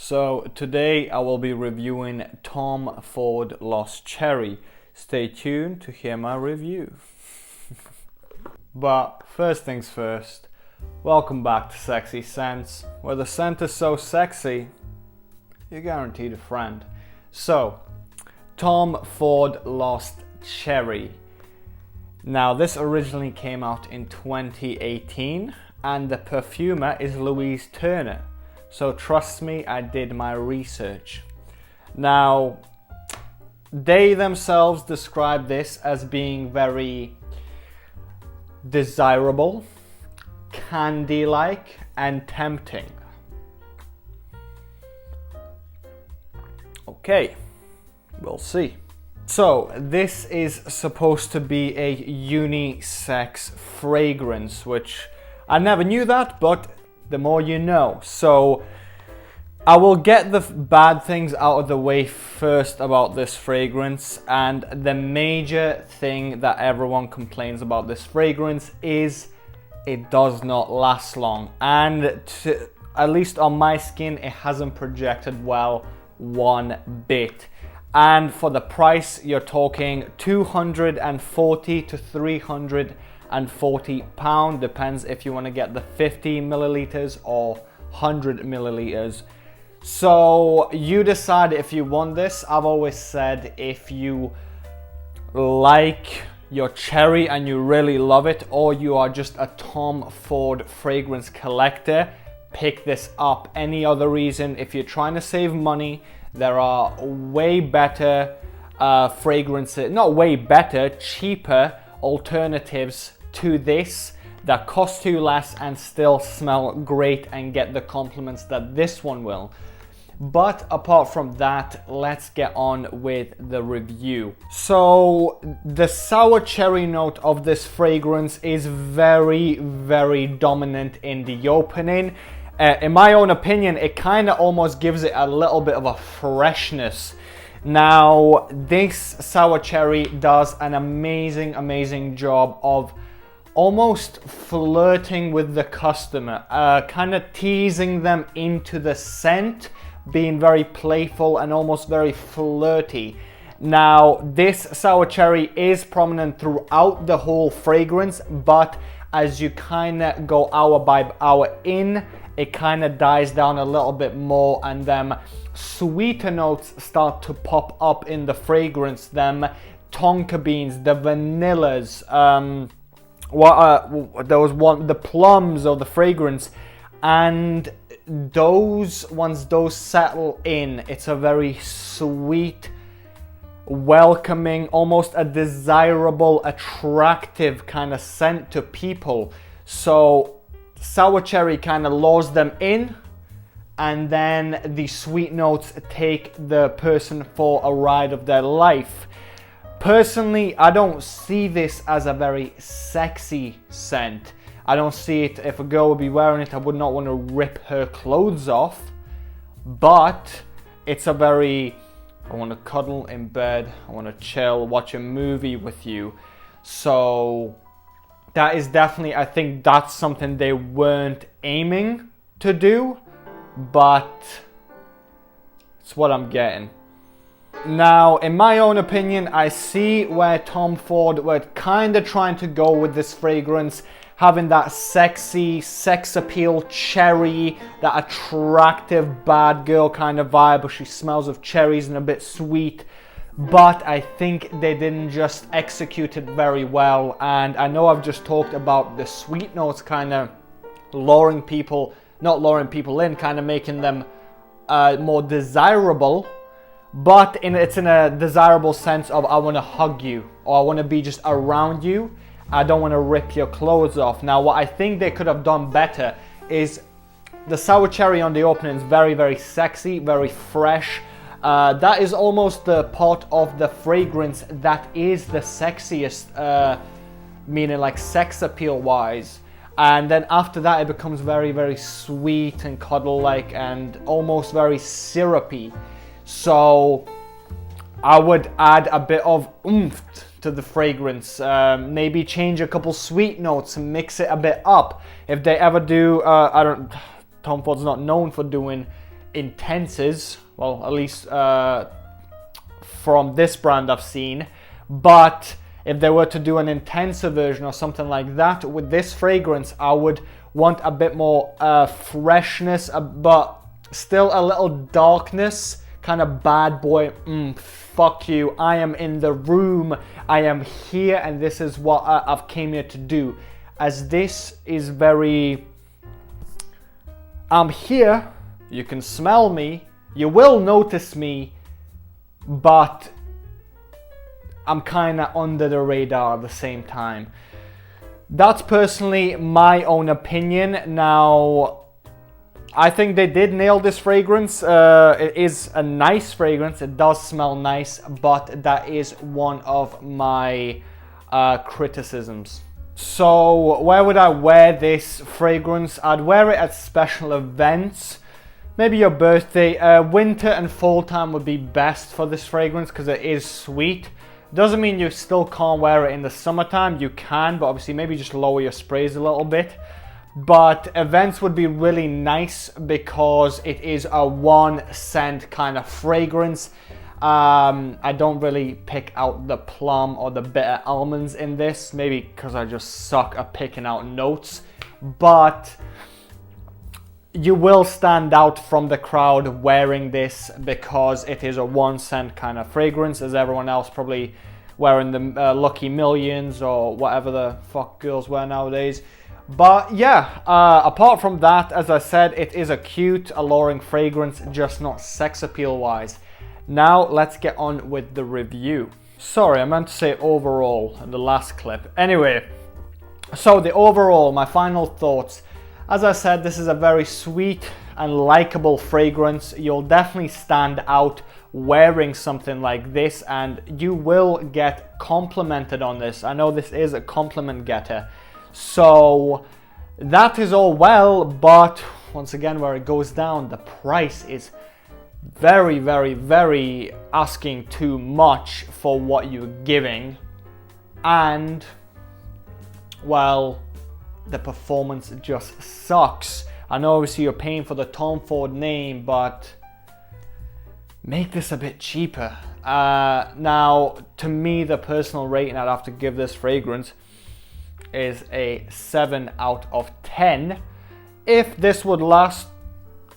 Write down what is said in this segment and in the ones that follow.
So today I will be reviewing Tom Ford Lost Cherry. Stay tuned to hear my review. But first things first, welcome back to Sexy Scents, where the scent is so sexy, you're guaranteed a friend. So, Tom Ford Lost Cherry. Now this originally came out in 2018 and the perfumer is Louise Turner. So trust me, I did my research. Now, they themselves describe this as being very desirable, candy-like, and tempting. Okay, we'll see. So, this is supposed to be a unisex fragrance, which I never knew that, but the more you know. So I will get the bad things out of the way first about this fragrance, and the major thing that everyone complains about this fragrance is it does not last long, and at least on my skin it hasn't projected well one bit. And for the price, you're talking 240 to 340 pound, depends if you want to get the 50 milliliters or 100 milliliters. So you decide if you want this. I've always said if you like your cherry and you really love it, or you are just a Tom Ford fragrance collector, pick this up. Any other reason, if you're trying to save money, there are way better fragrances, not way better, cheaper alternatives to this that cost you less and still smell great and get the compliments that this one will. But apart from that, let's get on with the review. So the sour cherry note of this fragrance is very, very dominant in the opening. In my own opinion, it kind of almost gives it a little bit of a freshness. Now, this sour cherry does an amazing job of almost flirting with the customer, kind of teasing them into the scent, being very playful and almost very flirty. Now, this sour cherry is prominent throughout the whole fragrance, but as you kind of go hour by hour in, it kind of dies down a little bit more, and them sweeter notes start to pop up in the fragrance. Them tonka beans, the vanillas, the plums of the fragrance, and once those settle in, it's a very sweet, welcoming, almost a desirable, attractive kind of scent to people. So sour cherry kind of lures them in, and then the sweet notes take the person for a ride of their life. Personally, I don't see this as a very sexy scent. I don't see it, if a girl would be wearing it, I would not want to rip her clothes off. But it's a very, I want to cuddle in bed, I want to chill, watch a movie with you. So that is definitely, I think that's something they weren't aiming to do, but it's what I'm getting. Now, in my own opinion, I see where Tom Ford were kind of trying to go with this fragrance, having that sexy, sex appeal cherry, that attractive bad girl kind of vibe, but she smells of cherries and a bit sweet. But I think they didn't just execute it very well, and I know I've just talked about the sweet notes kind of luring people, not luring people in, kind of making them more desirable, but it's in a desirable sense of I want to hug you, or I want to be just around you. I don't want to rip your clothes off. Now, what I think they could have done better is the sour cherry on the opening is very, very sexy, very fresh. That is almost the part of the fragrance that is the sexiest, meaning like sex appeal wise. And then after that, it becomes very, very sweet and cuddle-like and almost very syrupy. So I would add a bit of oomph to the fragrance, maybe change a couple sweet notes and mix it a bit up. If they ever do, Tom Ford's not known for doing intenses, well, at least from this brand I've seen, but if they were to do an intenser version or something like that with this fragrance, I would want a bit more freshness, but still a little darkness, kind of bad boy, fuck you, I am in the room, I am here, and this is what I've came here to do. As this is very, I'm here, you can smell me, you will notice me, but I'm kind of under the radar at the same time. That's personally my own opinion. Now, I think they did nail this fragrance. It is a nice fragrance, it does smell nice, but that is one of my criticisms. So where would I wear this fragrance? I'd wear it at special events, maybe your birthday. Winter and fall time would be best for this fragrance because it is sweet. Doesn't mean you still can't wear it in the summertime, you can, but obviously maybe just lower your sprays a little bit. But events would be really nice because it is a 1 scent kind of fragrance. I don't really pick out the plum or the bitter almonds in this, maybe because I just suck at picking out notes, but you will stand out from the crowd wearing this because it is a 1 scent kind of fragrance, as everyone else probably wearing the Lucky Millions or whatever the fuck girls wear nowadays. But yeah, apart from that, as I said, it is a cute, alluring fragrance, just not sex appeal wise. Now let's get on with the review. Sorry, I meant to say overall in the last clip. Anyway, so the overall, my final thoughts. As I said, this is a very sweet and likable fragrance. You'll definitely stand out wearing something like this, and you will get complimented on this. I know this is a compliment getter. So that is all well, but once again, where it goes down, the price is very, very, very asking too much for what you're giving. And, well, the performance just sucks. I know obviously you're paying for the Tom Ford name, but make this a bit cheaper. Now, to me, the personal rating I'd have to give this fragrance is a 7 out of 10. If this would last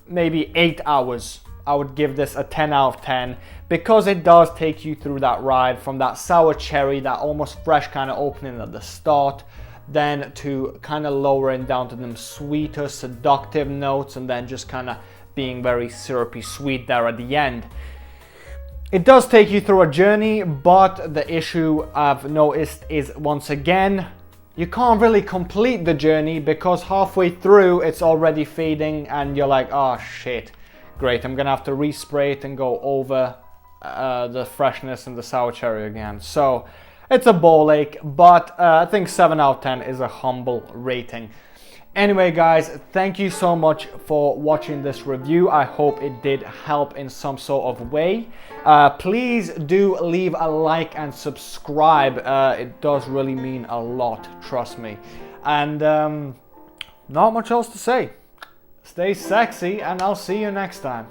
maybe 8 hours, I would give this a 10 out of 10 because it does take you through that ride from that sour cherry, that almost fresh kind of opening at the start, then to kind of lowering down to them sweeter, seductive notes, and then just kind of being very syrupy sweet there at the end. It does take you through a journey, but the issue I've noticed is, once again, you can't really complete the journey because halfway through it's already fading and you're like, oh shit, great, I'm gonna have to respray it and go over the freshness and the sour cherry again. So it's a ball ache, but I think 7 out of 10 is a humble rating. Anyway guys, thank you so much for watching this review. I hope it did help in some sort of way. Please do leave a like and subscribe. It does really mean a lot, trust me. And not much else to say. Stay sexy and I'll see you next time.